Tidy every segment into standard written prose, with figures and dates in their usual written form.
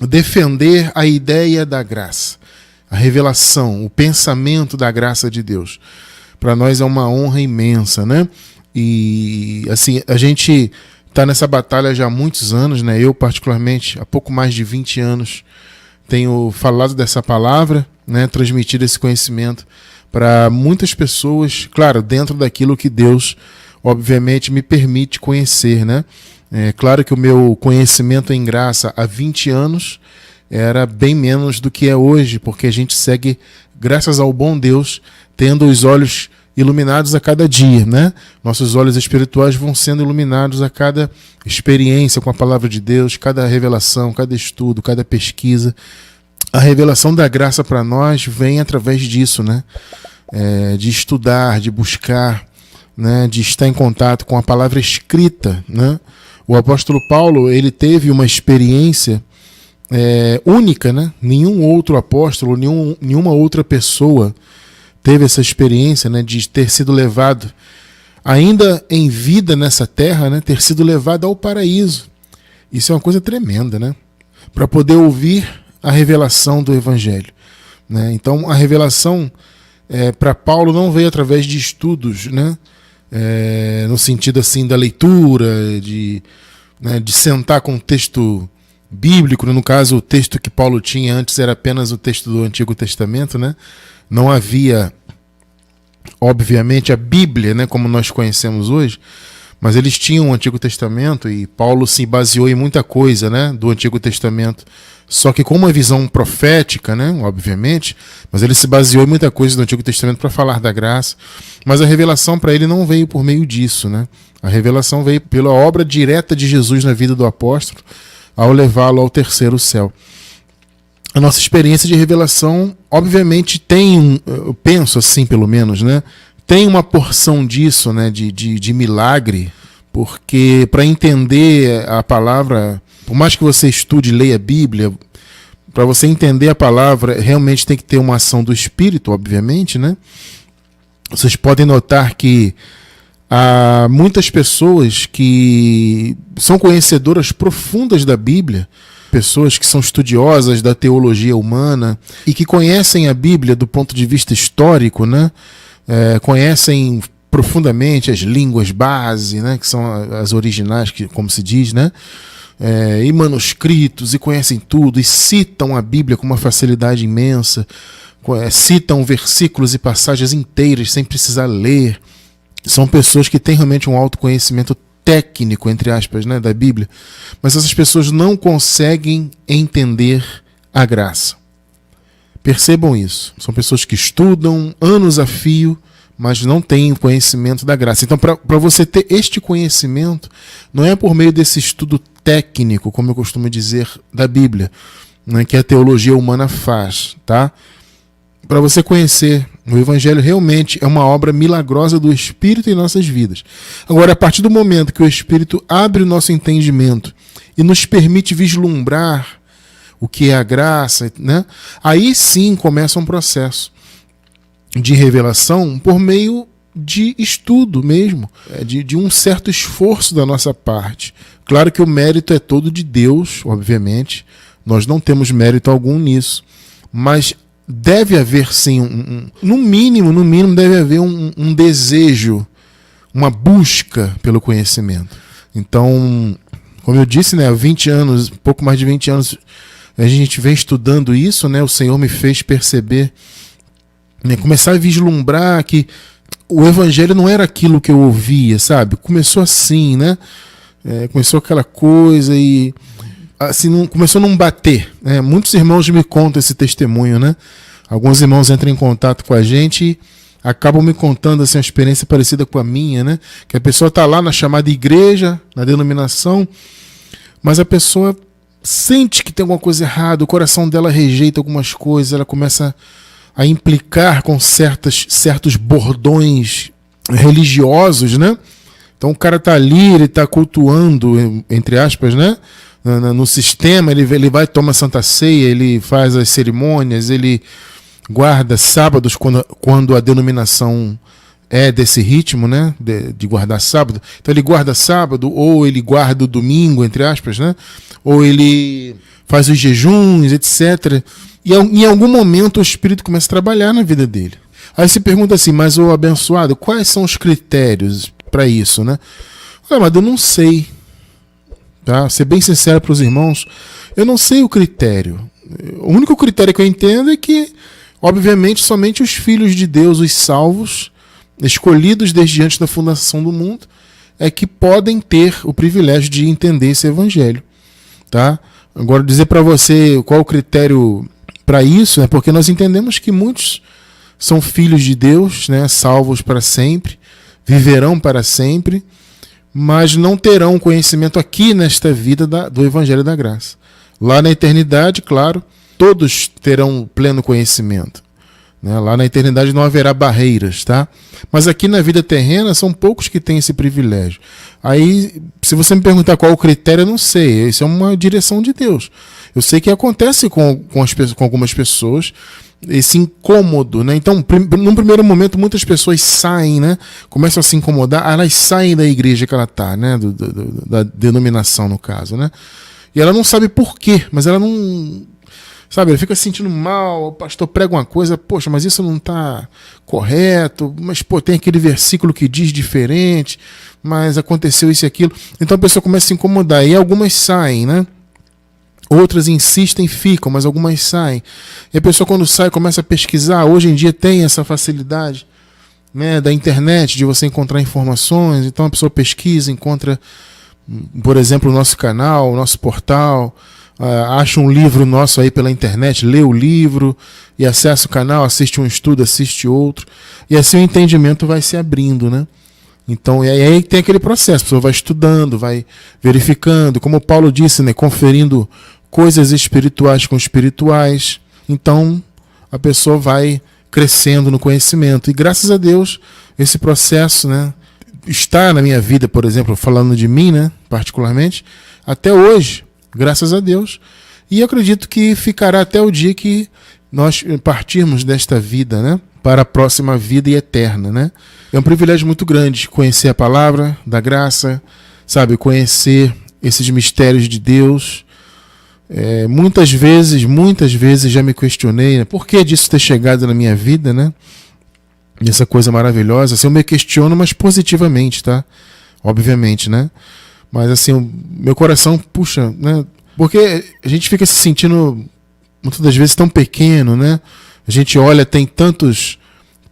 defender a ideia da graça, a revelação, o pensamento da graça de Deus. Para nós é uma honra imensa, né? E assim, a gente está nessa batalha já há muitos anos, né? Eu, particularmente, há pouco mais de 20 anos, tenho falado dessa palavra, né? Transmitido esse conhecimento para muitas pessoas, claro, dentro daquilo que Deus, obviamente, me permite conhecer, né? É claro que o meu conhecimento em graça há 20 anos era bem menos do que é hoje, porque a gente segue, graças ao bom Deus, tendo os olhos iluminados a cada dia, né? Nossos olhos espirituais vão sendo iluminados a cada experiência com a palavra de Deus, cada revelação, cada estudo, cada pesquisa. A revelação da graça para nós vem através disso, né? De estudar, de buscar, né? De estar em contato com a palavra escrita, né? O apóstolo Paulo, ele teve uma experiência única, né? Nenhum outro apóstolo, nenhuma outra pessoa teve essa experiência, né, de ter sido levado, ainda em vida nessa terra, né, ter sido levado ao paraíso. Isso é uma coisa tremenda, né? Para poder ouvir a revelação do Evangelho, né? Então, a revelação para Paulo não veio através de estudos, né? No sentido assim da leitura, de sentar com o texto bíblico. No caso, o texto que Paulo tinha antes era apenas o texto do Antigo Testamento, né? Não havia, obviamente, a Bíblia, né, como nós conhecemos hoje, mas eles tinham o Antigo Testamento e Paulo se baseou em muita coisa, né, do Antigo Testamento, só que com uma visão profética, né, obviamente, mas ele se baseou em muita coisa do Antigo Testamento para falar da graça, mas a revelação para ele não veio por meio disso, né? A revelação veio pela obra direta de Jesus na vida do apóstolo, ao levá-lo ao terceiro céu. A nossa experiência de revelação, obviamente, tem, eu penso assim pelo menos, né? Tem uma porção disso, né? De milagre, porque para entender a palavra, por mais que você estude e leia a Bíblia, para você entender a palavra, realmente tem que ter uma ação do Espírito, obviamente, né? Vocês podem notar que há muitas pessoas que são conhecedoras profundas da Bíblia, pessoas que são estudiosas da teologia humana e que conhecem a Bíblia do ponto de vista histórico, né? Conhecem profundamente as línguas base, né? Que são as originais, como se diz, né? E manuscritos, e conhecem tudo, e citam a Bíblia com uma facilidade imensa, citam versículos e passagens inteiras sem precisar ler. São pessoas que têm realmente um autoconhecimento técnico, entre aspas, né, da Bíblia, mas essas pessoas não conseguem entender a graça. Percebam isso. São pessoas que estudam anos a fio, mas não têm o conhecimento da graça. Então, para você ter este conhecimento, não é por meio desse estudo técnico, como eu costumo dizer, da Bíblia, né, que a teologia humana faz, tá? Para você conhecer o Evangelho, realmente é uma obra milagrosa do Espírito em nossas vidas. Agora, a partir do momento que o Espírito abre o nosso entendimento e nos permite vislumbrar o que é a graça, né? Aí sim começa um processo de revelação por meio de estudo mesmo, de um certo esforço da nossa parte. Claro que o mérito é todo de Deus, obviamente, nós não temos mérito algum nisso, mas deve haver sim, no mínimo deve haver um desejo, uma busca pelo conhecimento. Então, como eu disse, né, há 20 anos, pouco mais de 20 anos, a gente vem estudando isso, né, o Senhor me fez perceber, né, começar a vislumbrar que o Evangelho não era aquilo que eu ouvia, sabe? Começou assim, né? Começou aquela coisa e assim, começou a não bater, né? Muitos irmãos me contam esse testemunho, né? Alguns irmãos entram em contato com a gente e acabam me contando assim, uma experiência parecida com a minha, né? Que a pessoa está lá na chamada igreja, na denominação, mas a pessoa sente que tem alguma coisa errada, o coração dela rejeita algumas coisas, ela começa a implicar com certos bordões religiosos, né? Então o cara está ali, ele está cultuando, entre aspas, né? No sistema, ele vai tomar Santa Ceia, ele faz as cerimônias, ele guarda sábados quando a denominação é desse ritmo, né? De guardar sábado. Então ele guarda sábado, ou ele guarda o domingo, entre aspas, né? Ou ele faz os jejuns, etc. E em algum momento o Espírito começa a trabalhar na vida dele. Aí se pergunta assim, mas o abençoado, quais são os critérios para isso, né? Mas eu não sei. Tá? Ser bem sincero para os irmãos, eu não sei o critério. O único critério que eu entendo é que, obviamente, somente os filhos de Deus, os salvos, escolhidos desde antes da fundação do mundo, é que podem ter o privilégio de entender esse evangelho. Tá? Agora, dizer para você qual o critério para isso é porque nós entendemos que muitos são filhos de Deus, né, salvos para sempre, viverão para sempre, mas não terão conhecimento aqui nesta vida do Evangelho da Graça. Lá na eternidade, claro, todos terão pleno conhecimento. Né? Lá na eternidade não haverá barreiras, tá? Mas aqui na vida terrena são poucos que têm esse privilégio. Aí, se você me perguntar qual o critério, eu não sei. Isso é uma direção de Deus. Eu sei que acontece com algumas pessoas esse incômodo, né? Então, num primeiro momento, muitas pessoas saem, né? Começam a se incomodar, elas saem da igreja que ela está, né? Da denominação, no caso, né? E ela não sabe por quê, mas ela não... Sabe, ela fica se sentindo mal, o pastor prega uma coisa, poxa, mas isso não está correto, mas pô, tem aquele versículo que diz diferente, mas aconteceu isso e aquilo. Então a pessoa começa a se incomodar, e algumas saem, né? Outras insistem e ficam, mas algumas saem. E a pessoa quando sai começa a pesquisar. Hoje em dia tem essa facilidade, né, da internet, de você encontrar informações. Então a pessoa pesquisa, encontra, por exemplo, o nosso canal, o nosso portal, acha um livro nosso aí pela internet, lê o livro e acessa o canal, assiste um estudo, assiste outro. E assim o entendimento vai se abrindo, né? Então, e aí tem aquele processo, a pessoa vai estudando, vai verificando, como Paulo disse, né, conferindo coisas espirituais com espirituais. Então, a pessoa vai crescendo no conhecimento. E graças a Deus, esse processo, né, está na minha vida, por exemplo, falando de mim, né, particularmente, até hoje, graças a Deus. E eu acredito que ficará até o dia que nós partirmos desta vida, né, para a próxima vida e eterna, né? É um privilégio muito grande conhecer a palavra da graça, sabe, conhecer esses mistérios de Deus. Muitas vezes já me questionei, né, por que disso ter chegado na minha vida, né? Essa coisa maravilhosa. Assim, eu me questiono, mas positivamente, tá? Obviamente, né? Mas assim, o meu coração puxa, né? Porque a gente fica se sentindo muitas das vezes tão pequeno, né? A gente olha, tem tantos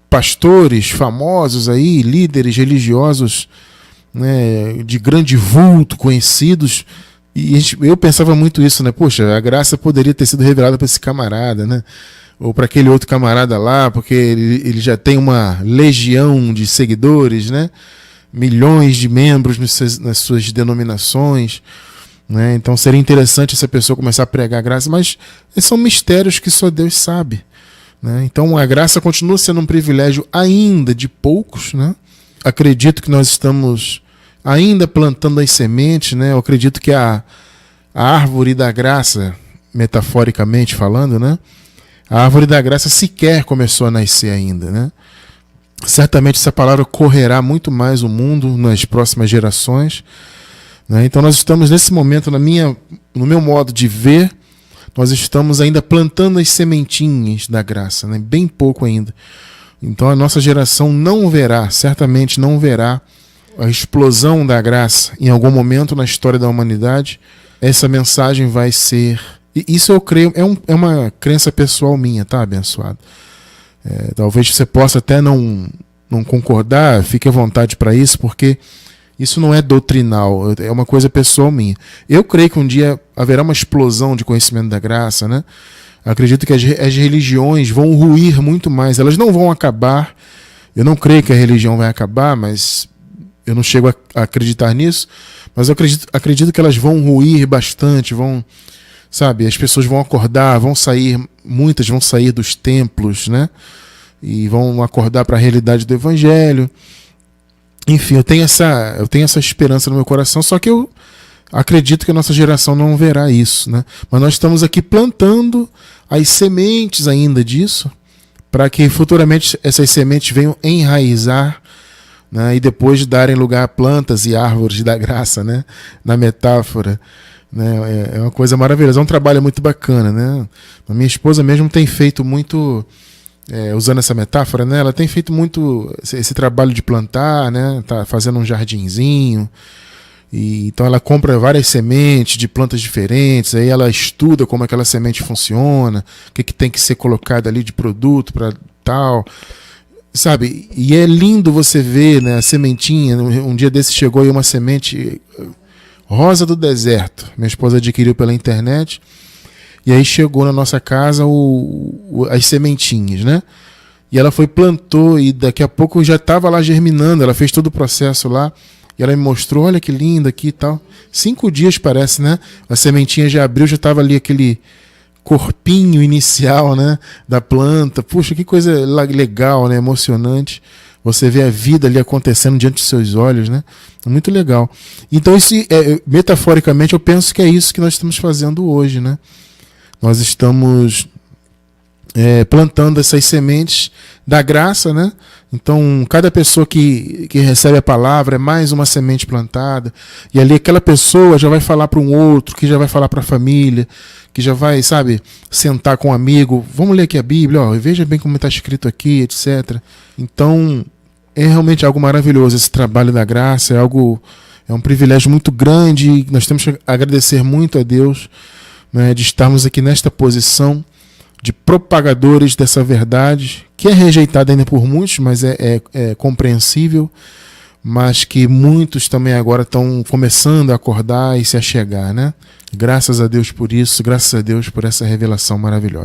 pastores famosos aí, líderes religiosos, né, de grande vulto, conhecidos, e eu pensava muito isso, né? Poxa, a graça poderia ter sido revelada para esse camarada, né? Ou para aquele outro camarada lá, porque ele já tem uma legião de seguidores, né? Milhões de membros nas suas denominações, né? Então seria interessante essa pessoa começar a pregar a graça, mas são mistérios que só Deus sabe. Então a graça continua sendo um privilégio ainda de poucos, né? Acredito que nós estamos ainda plantando as sementes, né? Eu acredito que a árvore da graça, metaforicamente falando, né? A árvore da graça sequer começou a nascer ainda, né? Certamente essa palavra correrá muito mais o mundo nas próximas gerações, né? Então nós estamos nesse momento, no meu modo de ver, nós estamos ainda plantando as sementinhas da graça, né? Bem pouco ainda. Então a nossa geração certamente não verá a explosão da graça em algum momento na história da humanidade. Essa mensagem vai ser... E isso eu creio, é uma crença pessoal minha, tá, abençoado? Talvez você possa até não concordar, fique à vontade para isso, porque isso não é doutrinal, é uma coisa pessoal minha. Eu creio que um dia haverá uma explosão de conhecimento da graça, né? Acredito que as religiões vão ruir muito mais, elas não vão acabar. Eu não creio que a religião vai acabar, mas eu não chego a acreditar nisso. Mas eu acredito que elas vão ruir bastante, sabe, as pessoas vão acordar, muitas vão sair dos templos, né? E vão acordar para a realidade do evangelho. Enfim, eu tenho essa esperança no meu coração, só que eu acredito que a nossa geração não verá isso, né? Mas nós estamos aqui plantando as sementes ainda disso, para que futuramente essas sementes venham enraizar, né? E depois darem lugar a plantas e árvores da graça, né? Na metáfora, né? É uma coisa maravilhosa, é um trabalho muito bacana, né? A minha esposa mesmo tem feito muito, usando essa metáfora, né? Ela tem feito muito esse trabalho de plantar, né? Tá fazendo um jardinzinho. E então ela compra várias sementes de plantas diferentes, aí ela estuda como aquela semente funciona, o que tem que ser colocado ali de produto para tal, sabe? E é lindo você ver, né, a sementinha. Um dia desse chegou aí uma semente rosa do deserto, minha esposa adquiriu pela internet, e aí chegou na nossa casa as sementinhas, né? E ela foi, plantou, e daqui a pouco já estava lá germinando, ela fez todo o processo lá. E ela me mostrou, olha que linda aqui e tal. 5 dias parece, né? A sementinha já abriu, já estava ali aquele corpinho inicial, né, da planta. Puxa, que coisa legal, né? Emocionante. Você vê a vida ali acontecendo diante dos seus olhos, né? Muito legal. Então, isso, metaforicamente, eu penso que é isso que nós estamos fazendo hoje, né? Nós estamos plantando essas sementes da graça, né? Então, cada pessoa que recebe a palavra é mais uma semente plantada, e ali aquela pessoa já vai falar para um outro, que já vai falar para a família, que já vai, sabe, sentar com um amigo, vamos ler aqui a Bíblia, ó, veja bem como está escrito aqui, etc. Então, é realmente algo maravilhoso esse trabalho da graça, é um privilégio muito grande, e nós temos que agradecer muito a Deus, né, de estarmos aqui nesta posição de propagadores dessa verdade, que é rejeitada ainda por muitos, mas é compreensível, mas que muitos também agora estão começando a acordar e se achegar, né? Graças a Deus por isso, graças a Deus por essa revelação maravilhosa.